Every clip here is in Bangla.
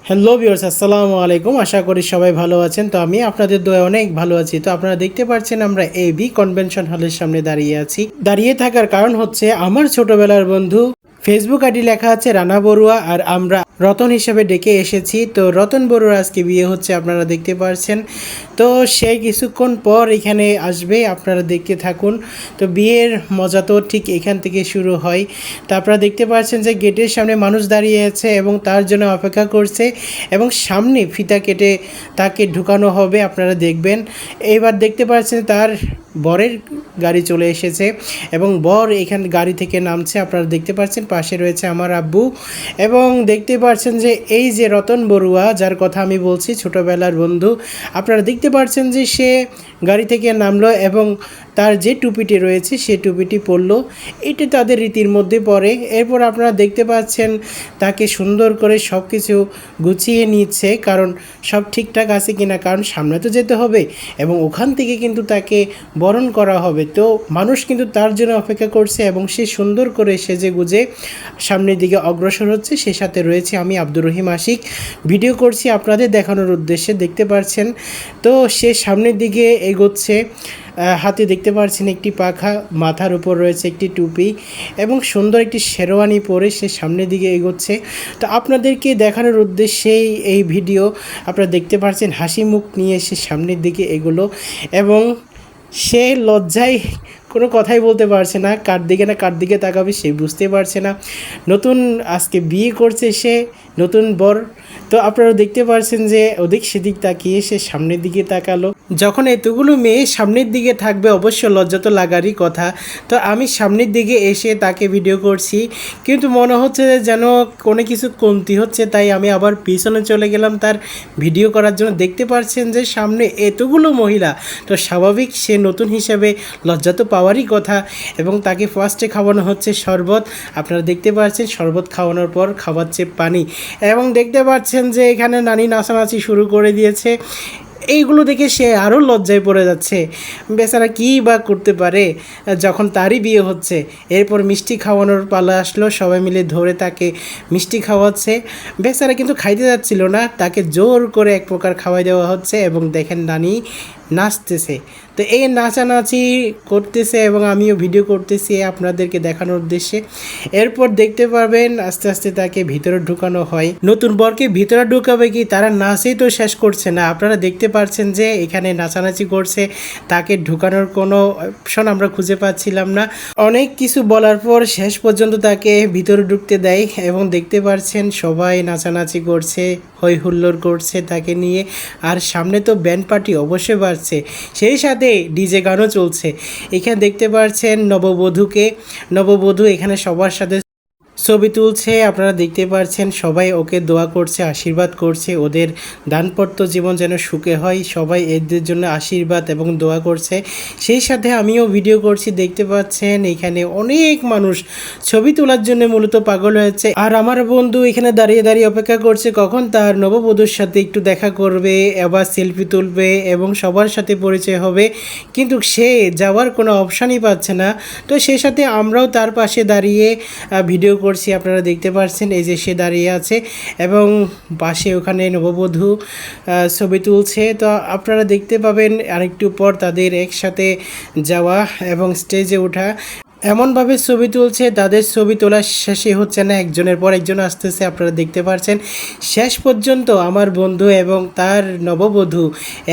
হ্যালো ভিউয়ার্স, আসসালামু আলাইকুম। আশা করি সবাই ভালো আছেন। তো আমি আপনাদের দোয়ায় অনেক ভালো আছি। তো আপনারা দেখতে পাচ্ছেন আমরা এবি কনভেনশন হলের সামনে দাঁড়িয়ে আছি। দাঁড়িয়ে থাকার কারণ হচ্ছে আমার ছোটবেলার বন্ধু ফেসবুক আইডি লেখা আছে রানা বড়ুয়া, আর আমরা রতন হিসেবে ডেকে এসেছি। তো রতন বড়ুয়ার আজকে বিয়ে হচ্ছে, আপনারা দেখতে পাচ্ছেন। তো সে কিছুক্ষণ পর এখানে আসবে, আপনারা দেখতে থাকুন। তো বিয়ের মজা তো ঠিক এখান থেকে শুরু হয়। তো আপনারা দেখতে পাচ্ছেন যে গেটের সামনে মানুষ দাঁড়িয়ে আছে এবং তার জন্য অপেক্ষা করছে, এবং সামনে ফিতা কেটে তাকে ঢুকানো হবে, আপনারা দেখবেন। এবার দেখতে পাচ্ছেন তার বরের গাড়ি চলে এসেছে এবং বর এখানে গাড়ি থেকে নামছে, আপনারা দেখতে পাচ্ছেন। পাশে রয়েছে আমার আব্বু, এবং দেখতে পাচ্ছেন যে এই যে রতন বড়ুয়া, যার কথা আমি বলছি, ছোটোবেলার বন্ধু, আপনারা দেখতে পাচ্ছেন যে সে গাড়ি থেকে নামলো এবং তার যে টুপিটি রয়েছে সে টুপিটি পরলো। এটি তাদের রীতির মধ্যে পড়ে। এরপর আপনারা দেখতে পাচ্ছেন তাকে সুন্দর করে সব কিছু গুছিয়ে নিচ্ছে, কারণ সব ঠিকঠাক আছে কিনা, কারণ সামনে তো যেতে হবে এবং ওখান থেকে কিন্তু তাকে বরণ করা হবে। তো মানুষ কিন্তু তার জন্য অপেক্ষা করছে এবং সে সুন্দর করে সেজে গুজে সামনের দিকে অগ্রসর হচ্ছে। সে সাথে রয়েছে আমি আব্দুর রহিম আশিক, ভিডিও করছি আপনাদের দেখানোর উদ্দেশ্যে, দেখতে পাচ্ছেন। তো সে সামনের দিকে এগোচ্ছে, হাতে দেখতে পাচ্ছেন একটি পাখা, মাথার উপর রয়েছে একটি টুপি এবং সুন্দর একটি শেরওয়ানি পরে সে সামনের দিকে এগোচ্ছে। তো আপনাদেরকে দেখানোর উদ্দেশ্যেই এই ভিডিও। আপনারা দেখতে পাচ্ছেন হাসি মুখ নিয়ে সে সামনের দিকে এগোলো এবং সে লজ্জায় কোনো কথাই বলতে পারছে না, কার দিকে না কার দিকে তাকাবে সে বুঝতে পারছে না। নতুন আজকে বিয়ে করছে সে, নতুন বর। তো আপনারা দেখতে পাচ্ছেন যে ওদিক সেদিক তাকিয়ে সে সামনের দিকে তাকালো। যখন এতগুলো মেয়ে সামনের দিকে থাকবে অবশ্য লজ্জা তো লাগারই কথা। তো আমি সামনের দিকে এসে তাকে ভিডিও করছি, কিন্তু মনে হচ্ছে যেন কোনো কিছু কমতি হচ্ছে, তাই আমি আবার পিছনে চলে গেলাম তার ভিডিও করার জন্য। দেখতে পাচ্ছেন যে সামনে এতগুলো মহিলা, তো স্বাভাবিক সে নতুন হিসেবে লজ্জা তো পাওয়ারই কথা। এবং তাকে ফার্স্টে খাওয়ানো হচ্ছে শরবত, আপনারা দেখতে পাচ্ছেন। শরবত খাওয়ানোর পর খাওয়াচ্ছে পানি, এবং দেখতে পাচ্ছেন যে এখানে নানি নাচানাচি শুরু করে দিয়েছে। এইগুলো দেখে সে আরও লজ্জায় পড়ে যাচ্ছে, বেচারা কী বা করতে পারে যখন তারই বিয়ে হচ্ছে। এরপর মিষ্টি খাওয়ানোর পালা আসলো, সবাই মিলে ধরে তাকে মিষ্টি খাওয়াচ্ছে। বেচারা কিন্তু খাইতে যাচ্ছিল না, তাকে জোর করে এক প্রকার খাওয়াই দেওয়া হচ্ছে, এবং দেখেন নানি নাচতেছে। তো এই নাচানাচি করতেছে এবং আমিও ভিডিও করতেছি আপনাদেরকে দেখানোর উদ্দেশ্যে। এরপর দেখতে পারবেন আস্তে আস্তে তাকে ভিতরে ঢুকানো হয়। নতুন বরকে ভিতরে ঢুকাবে কি, তারা নাচেই তো শেষ করছে না। আপনারা দেখতে পাচ্ছেন যে এখানে নাচানাচি করছে, তাকে ঢুকানোর কোনো অপশন আমরা খুঁজে পাচ্ছিলাম না। অনেক কিছু বলার পর শেষ পর্যন্ত তাকে ভিতরে ঢুকতে দেয়, এবং দেখতে পাচ্ছেন সবাই নাচানাচি করছে, হই হুল্লোড় করছে তাকে নিয়ে। আর সামনে তো ব্যান্ড পার্টি অবশ্যই বাড়ছে, সেই সাথে ডিজে গানও চলছে। এখানে দেখতে পাচ্ছেন নববধূ এখানে সবার সাথে ছবি তুলছে, আপনারা দেখতে পাচ্ছেন। সবাই ওকে দোয়া করছে, আশীর্বাদ করছে, ওদের দাম্পত্য জীবন যেন সুখে হয়। সবাই এদের জন্য আশীর্বাদ এবং দোয়া করছে। সেই সাথে আমিও ভিডিও করছি, দেখতে পাচ্ছেন এখানে অনেক মানুষ ছবি তোলার জন্য মূলত পাগল হয়েছে। আর আমার বন্ধু এখানে দাঁড়িয়ে দাঁড়িয়ে অপেক্ষা করছে কখন তার নববধূর সাথে একটু দেখা করবে, আবার সেলফি তুলবে এবং সবার সাথে পরিচয় হবে, কিন্তু সে যাওয়ার কোনো অপশানই পাচ্ছে না। তো সেই সাথে আমরাও তার পাশে দাঁড়িয়ে ভিডিও করছি, আপনারা দেখতে পাচ্ছেন। এই যে সে দাঁড়িয়ে আছে এবং পাশে ওখানে নববধূ ছবি তুলছে। তো আপনারা দেখতে পাবেন আরেকটু পর তাদের একসাথে যাওয়া এবং স্টেজে ওঠা। এমনভাবে ছবি তুলছে, তাদের ছবি তোলা শেষই হচ্ছে না, একজনের পর একজন আসতেছে, আপনারা দেখতে পাচ্ছেন। শেষ পর্যন্ত আমার বন্ধু এবং তার নববধূ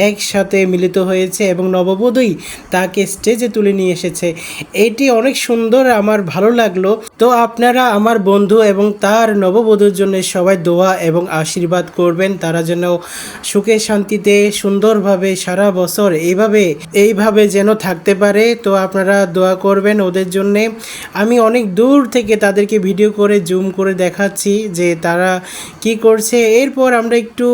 একসাথে মিলিত হয়েছে এবং নববধূই তাকে স্টেজে তুলে নিয়ে এসেছে। এটি অনেক সুন্দর, আমার ভালো লাগলো। তো আপনারা আমার বন্ধু এবং তার নববধূর জন্য সবাই দোয়া এবং আশীর্বাদ করবেন, তারা যেন সুখে শান্তিতে সুন্দরভাবে সারা বছর এইভাবে যেন থাকতে পারে। তো আপনারা দোয়া করবেন ওদের জন্যে। আমি অনেক দূর থেকে তাদেরকে ভিডিও করে জুম করে দেখাচ্ছি যে তারা কি করছে। এরপর আমরা একটু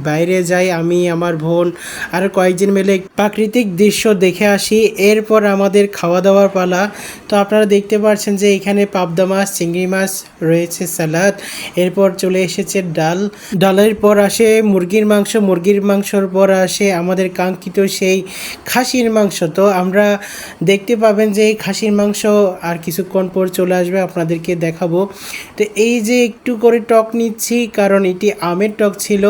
বাইরে যাই, আমি আমার বোন আর কয়েকজন মিলে প্রাকৃতিক দৃশ্য দেখে আসি। এরপর আমাদের খাওয়া দাওয়ার পালা। তো আপনারা দেখতে পাচ্ছেন যে এখানে পাবদা মাছ, চিংড়ি মাছ রয়েছে, সালাদ। এরপর চলে এসেছে ডালের পর আসে মুরগির মাংসর পর আসে আমাদের কাঙ্ক্ষিত সেই খাসির মাংস। তো আমরা দেখতে পাবেন যে এই খাসির মাংস আর কিছুক্ষণ পর চলে আসবে, আপনাদেরকে দেখাবো। তো এই যে একটু করে টক নিচ্ছি, কারণ এটি আমের টক ছিল,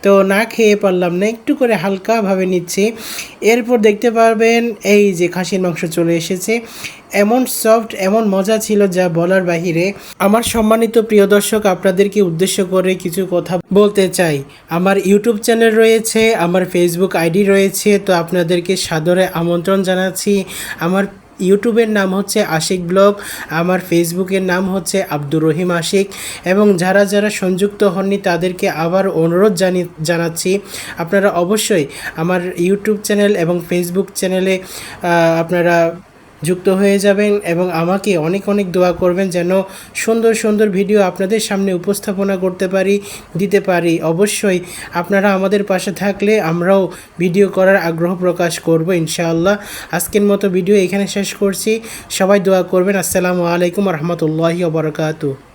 তো না খেয়ে পারলাম না, একটু করে হালকাভাবে নিচ্ছি। এরপর দেখতে পারবেন এই যে খাসির মাংস চলে এসেছে, এমন সফট, এমন মজা ছিল যা বলার বাহিরে। আমার সম্মানিত প্রিয় দর্শক, আপনাদেরকে উদ্দেশ্য করে কিছু কথা বলতে চাই। আমার ইউটিউব চ্যানেল রয়েছে, আমার ফেসবুক আইডি রয়েছে, তো আপনাদেরকে সাদরে আমন্ত্রণ জানাচ্ছি। আমার ইউটিউবের নাম হচ্ছে আশিক ব্লগ, আমার ফেসবুকের নাম হচ্ছে আব্দুর রহিম আশিক। এবং যারা যারা সংযুক্ত হননি তাদেরকে আবার অনুরোধ জানাচ্ছি, আপনারা অবশ্যই আমার ইউটিউব চ্যানেল এবং ফেসবুক চ্যানেলে আপনারা যুক্ত হয়ে যাবেন এবং আমাকে অনেক অনেক দোয়া করবেন যেন সুন্দর সুন্দর ভিডিও আপনাদের সামনে উপস্থাপনা করতে পারি, দিতে পারি। অবশ্যই আপনারা আমাদের পাশে থাকলে আমরাও ভিডিও করার আগ্রহ প্রকাশ করব ইনশাআল্লাহ। আজকের মতো ভিডিও এখানে শেষ করছি, সবাই দোয়া করবেন। আসসালামু আলাইকুম রহমতুল্লাহি ওয়া বারাকাতুহু।